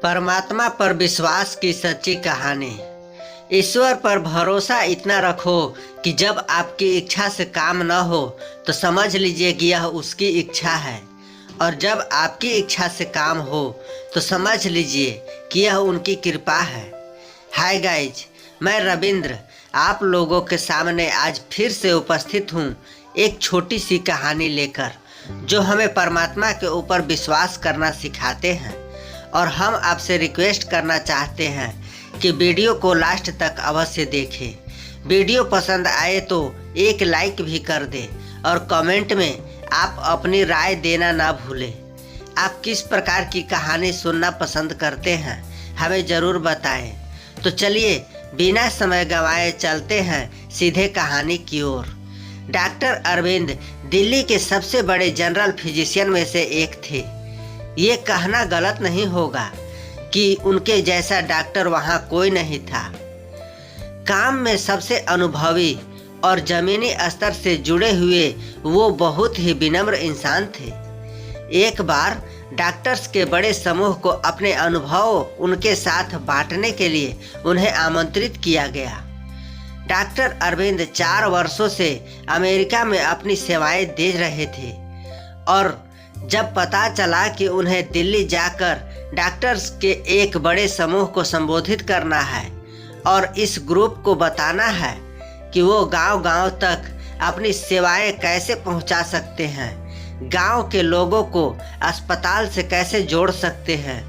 परमात्मा पर विश्वास की सच्ची कहानी। ईश्वर पर भरोसा इतना रखो कि जब आपकी इच्छा से काम न हो तो समझ लीजिए कि यह उसकी इच्छा है, और जब आपकी इच्छा से काम हो तो समझ लीजिए कि यह उनकी कृपा है। हाय गाइज, मैं रविंद्र आप लोगों के सामने आज फिर से उपस्थित हूँ एक छोटी सी कहानी लेकर, जो हमें परमात्मा के ऊपर विश्वास करना सिखाते हैं। और हम आपसे रिक्वेस्ट करना चाहते हैं कि वीडियो को लास्ट तक अवश्य देखें। वीडियो पसंद आए तो एक लाइक भी कर दें और कमेंट में आप अपनी राय देना ना भूलें। आप किस प्रकार की कहानी सुनना पसंद करते हैं हमें ज़रूर बताएं। तो चलिए बिना समय गंवाए चलते हैं सीधे कहानी की ओर। डॉक्टर अरविंद दिल्ली के सबसे बड़े जनरल फिजिशियन में से एक थे। ये कहना गलत नहीं होगा कि उनके जैसा डॉक्टर वहाँ कोई नहीं था। काम में सबसे अनुभवी और जमीनी स्तर से जुड़े हुए वो बहुत ही विनम्र इंसान थे। एक बार डॉक्टर्स के बड़े समूह को अपने अनुभव उनके साथ बांटने के लिए उन्हें आमंत्रित किया गया। डॉक्टर अरविंद 4 वर्षों से अमेरिका में अपनी सेवाएं दे रहे थे, और जब पता चला कि उन्हें दिल्ली जाकर डॉक्टर्स के एक बड़े समूह को संबोधित करना है और इस ग्रुप को बताना है कि वो गांव-गांव तक अपनी सेवाएं कैसे पहुंचा सकते हैं, गांव के लोगों को अस्पताल से कैसे जोड़ सकते हैं,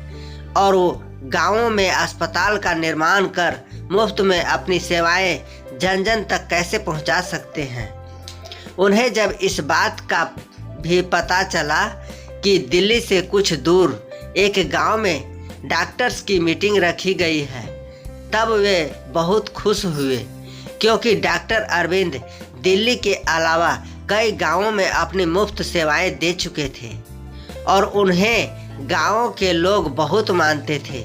और वो गांवों में अस्पताल का निर्माण कर मुफ्त में अपनी सेवाएं जन जन तक कैसे पहुंचा सकते हैं। उन्हें जब इस बात का भी पता चला कि दिल्ली से कुछ दूर एक गांव में डॉक्टर्स की मीटिंग रखी गई है, तब वे बहुत खुश हुए, क्योंकि डॉक्टर अरविंद दिल्ली के अलावा कई गांवों में अपनी मुफ्त सेवाएं दे चुके थे और उन्हें गांवों के लोग बहुत मानते थे।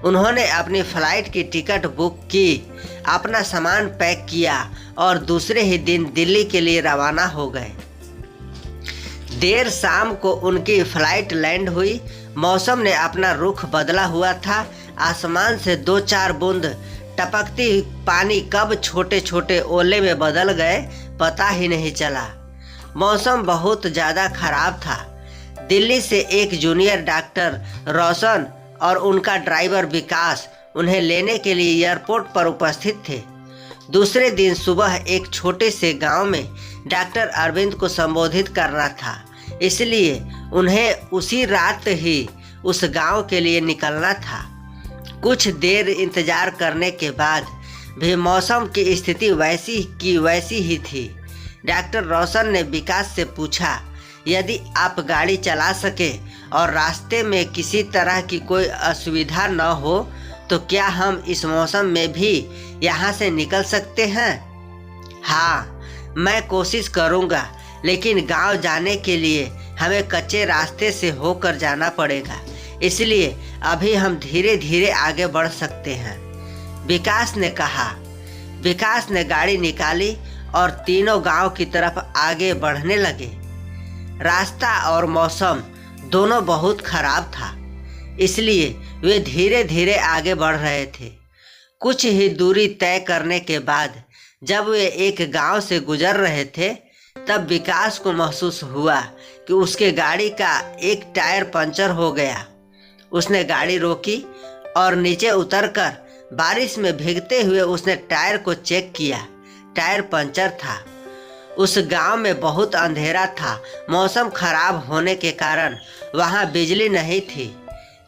उन्होंने अपनी फ्लाइट की टिकट बुक की, अपना सामान पैक किया और दूसरे ही दिन दिल्ली के लिए रवाना हो गए। देर शाम को उनकी फ्लाइट लैंड हुई। मौसम ने अपना रुख बदला हुआ था। आसमान से 2-4 बूंद टपकती पानी कब छोटे छोटे ओले में बदल गए पता ही नहीं चला। मौसम बहुत ज़्यादा खराब था। दिल्ली से एक जूनियर डॉक्टर रोशन और उनका ड्राइवर विकास उन्हें लेने के लिए एयरपोर्ट पर उपस्थित थे। दूसरे दिन सुबह एक छोटे से गांव में डॉक्टर अरविंद को संबोधित करना था, इसलिए उन्हें उसी रात ही उस गांव के लिए निकलना था। कुछ देर इंतजार करने के बाद भी मौसम की स्थिति वैसी की वैसी ही थी। डॉक्टर रोशन ने विकास से पूछा, यदि आप गाड़ी चला सके और रास्ते में किसी तरह की कोई असुविधा न हो तो क्या हम इस मौसम में भी यहाँ से निकल सकते हैं? हाँ, मैं कोशिश करूँगा, लेकिन गांव जाने के लिए हमें कच्चे रास्ते से होकर जाना पड़ेगा, इसलिए अभी हम धीरे धीरे आगे बढ़ सकते हैं, विकास ने कहा। विकास ने गाड़ी निकाली और तीनों गांव की तरफ आगे बढ़ने लगे। रास्ता और मौसम दोनों बहुत खराब था, इसलिए वे धीरे धीरे आगे बढ़ रहे थे। कुछ ही दूरी तय करने के बाद जब वे एक गांव से गुजर रहे थे, तब विकास को महसूस हुआ कि उसके गाड़ी का एक टायर पंचर हो गया। उसने गाड़ी रोकी और नीचे उतरकर बारिश में भीगते हुए उसने टायर को चेक किया। टायर पंचर था। उस गांव में बहुत अंधेरा था। मौसम खराब होने के कारण वहां बिजली नहीं थी,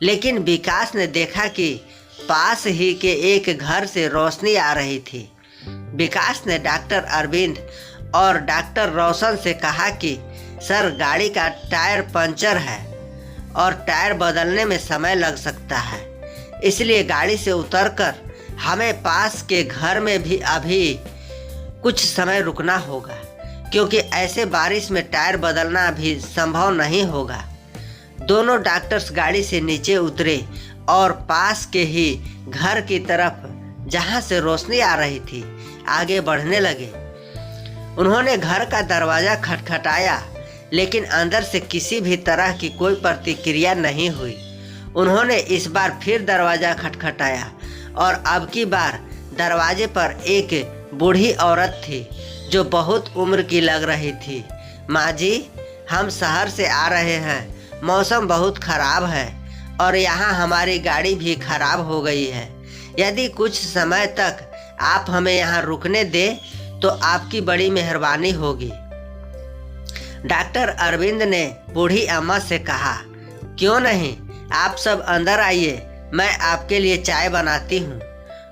लेकिन विकास ने देखा कि पास ही के एक घर से रोशनी आ रही थी। विकास ने डॉक्टर अरविंद और डॉक्टर रोशन से कहा कि सर, गाड़ी का टायर पंचर है और टायर बदलने में समय लग सकता है, इसलिए गाड़ी से उतरकर हमें पास के घर में भी अभी कुछ समय रुकना होगा, क्योंकि ऐसे बारिश में टायर बदलना भी संभव नहीं होगा। दोनों डॉक्टर्स गाड़ी से नीचे उतरे और पास के ही घर की तरफ, जहां से रोशनी आ रही थी, आगे बढ़ने लगे। उन्होंने घर का दरवाज़ा खटखटाया, लेकिन अंदर से किसी भी तरह की कोई प्रतिक्रिया नहीं हुई। उन्होंने इस बार फिर दरवाज़ा खटखटाया और अब की बार दरवाजे पर एक बूढ़ी औरत थी जो बहुत उम्र की लग रही थी। माँ जी, हम शहर से आ रहे हैं, मौसम बहुत ख़राब है और यहाँ हमारी गाड़ी भी खराब हो गई है। यदि कुछ समय तक आप हमें यहाँ रुकने दें तो आपकी बड़ी मेहरबानी होगी। डॉक्टर अरविंद ने बूढ़ी अम्मा से कहा, क्यों नहीं, आप सब अंदर आइए, मैं आपके लिए चाय बनाती हूँ।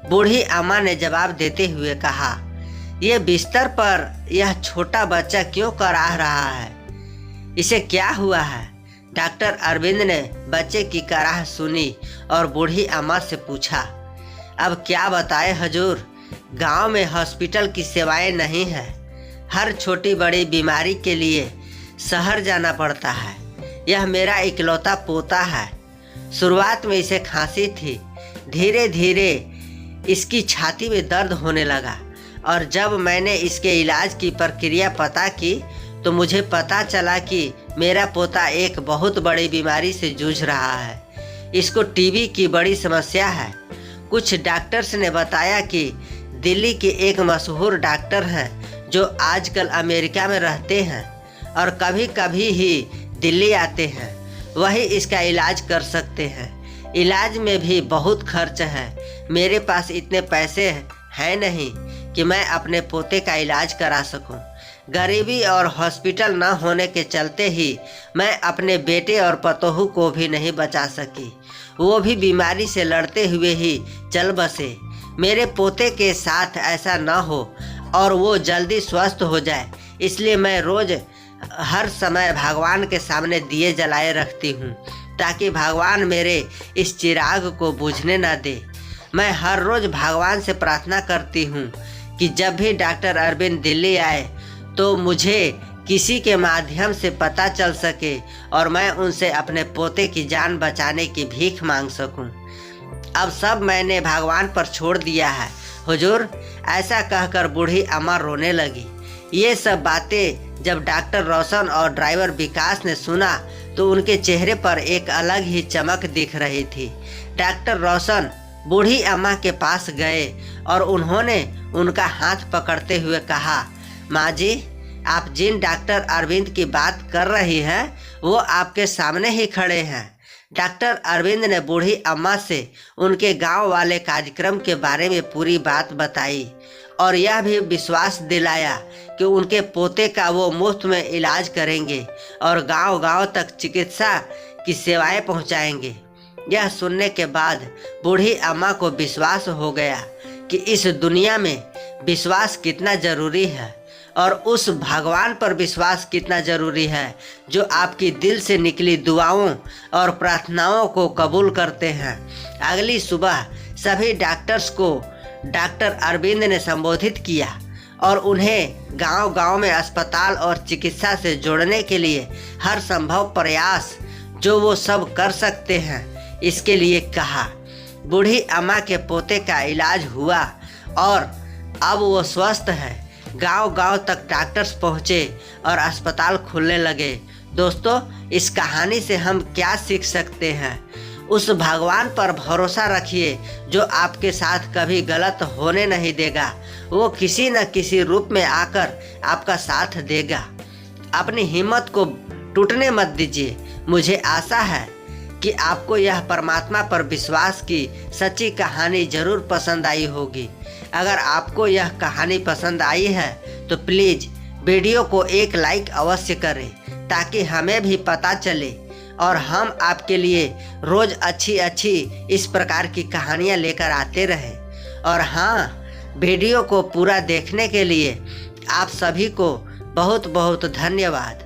बूढ़ी अम्मा ने जवाब देते हुए कहा, ये बिस्तर पर यह छोटा बच्चा क्यों कराह रहा है, इसे क्या हुआ है? डॉक्टर अरविंद ने बच्चे की कराह सुनी और बूढ़ी अम्मा से पूछा, अब क्या बताए हजूर, गांव में हॉस्पिटल की सेवाएं नहीं है, हर छोटी बड़ी बीमारी के लिए शहर जाना पड़ता है। यह मेरा इकलौता पोता है। शुरुआत में इसे खांसी थी, धीरे धीरे इसकी छाती में दर्द होने लगा और जब मैंने इसके इलाज की प्रक्रिया पता की तो मुझे पता चला कि मेरा पोता एक बहुत बड़ी बीमारी से जूझ रहा है। इसको टीबी की बड़ी समस्या है। कुछ डॉक्टर्स ने बताया कि दिल्ली के एक मशहूर डॉक्टर हैं जो आजकल अमेरिका में रहते हैं और कभी कभी ही दिल्ली आते हैं, वही इसका इलाज कर सकते हैं। इलाज में भी बहुत खर्च है। मेरे पास इतने पैसे हैं नहीं कि मैं अपने पोते का इलाज करा सकूं। गरीबी और हॉस्पिटल न होने के चलते ही मैं अपने बेटे और पतोहू को भी नहीं बचा सकी। वो भी बीमारी से लड़ते हुए ही चल बसे। मेरे पोते के साथ ऐसा न हो और वो जल्दी स्वस्थ हो जाए, इसलिए मैं रोज़ हर समय भगवान के सामने दिए जलाए रखती हूँ ताकि भगवान मेरे इस चिराग को बुझने न दे। मैं हर रोज़ भगवान से प्रार्थना करती हूँ कि जब भी डॉक्टर अरविंद दिल्ली आए तो मुझे किसी के माध्यम से पता चल सके और मैं उनसे अपने पोते की जान बचाने की भीख मांग सकूं। अब सब मैंने भगवान पर छोड़ दिया है हुजूर, ऐसा कहकर बूढ़ी अम्मा रोने लगी। ये सब बातें जब डॉक्टर रोशन और ड्राइवर विकास ने सुना तो उनके चेहरे पर एक अलग ही चमक दिख रही थी। डॉक्टर रोशन बूढ़ी अम्मा के पास गए और उन्होंने उनका हाथ पकड़ते हुए कहा, माँ जी, आप जिन डॉक्टर अरविंद की बात कर रही हैं वो आपके सामने ही खड़े हैं। डॉक्टर अरविंद ने बूढ़ी अम्मा से उनके गांव वाले कार्यक्रम के बारे में पूरी बात बताई और यह भी विश्वास दिलाया कि उनके पोते का वो मुफ्त में इलाज करेंगे और गांव-गांव तक चिकित्सा की सेवाएं पहुंचाएंगे। यह सुनने के बाद बूढ़ी अम्मा को विश्वास हो गया कि इस दुनिया में विश्वास कितना ज़रूरी है और उस भगवान पर विश्वास कितना ज़रूरी है जो आपकी दिल से निकली दुआओं और प्रार्थनाओं को कबूल करते हैं। अगली सुबह सभी डॉक्टर्स को डॉक्टर अरविंद ने संबोधित किया और उन्हें गांव-गांव में अस्पताल और चिकित्सा से जोड़ने के लिए हर संभव प्रयास जो वो सब कर सकते हैं इसके लिए कहा। बूढ़ी अम्मा के पोते का इलाज हुआ और अब वो स्वस्थ है। गांव-गांव तक डॉक्टर्स पहुँचे और अस्पताल खुलने लगे। दोस्तों, इस कहानी से हम क्या सीख सकते हैं? उस भगवान पर भरोसा रखिए जो आपके साथ कभी गलत होने नहीं देगा। वो किसी न किसी रूप में आकर आपका साथ देगा। अपनी हिम्मत को टूटने मत दीजिए। मुझे आशा है कि आपको यह परमात्मा पर विश्वास की सच्ची कहानी ज़रूर पसंद आई होगी। अगर आपको यह कहानी पसंद आई है तो प्लीज़ वीडियो को एक लाइक अवश्य करें ताकि हमें भी पता चले और हम आपके लिए रोज़ अच्छी इस प्रकार की कहानियाँ लेकर आते रहें। और हाँ, वीडियो को पूरा देखने के लिए आप सभी को बहुत बहुत धन्यवाद।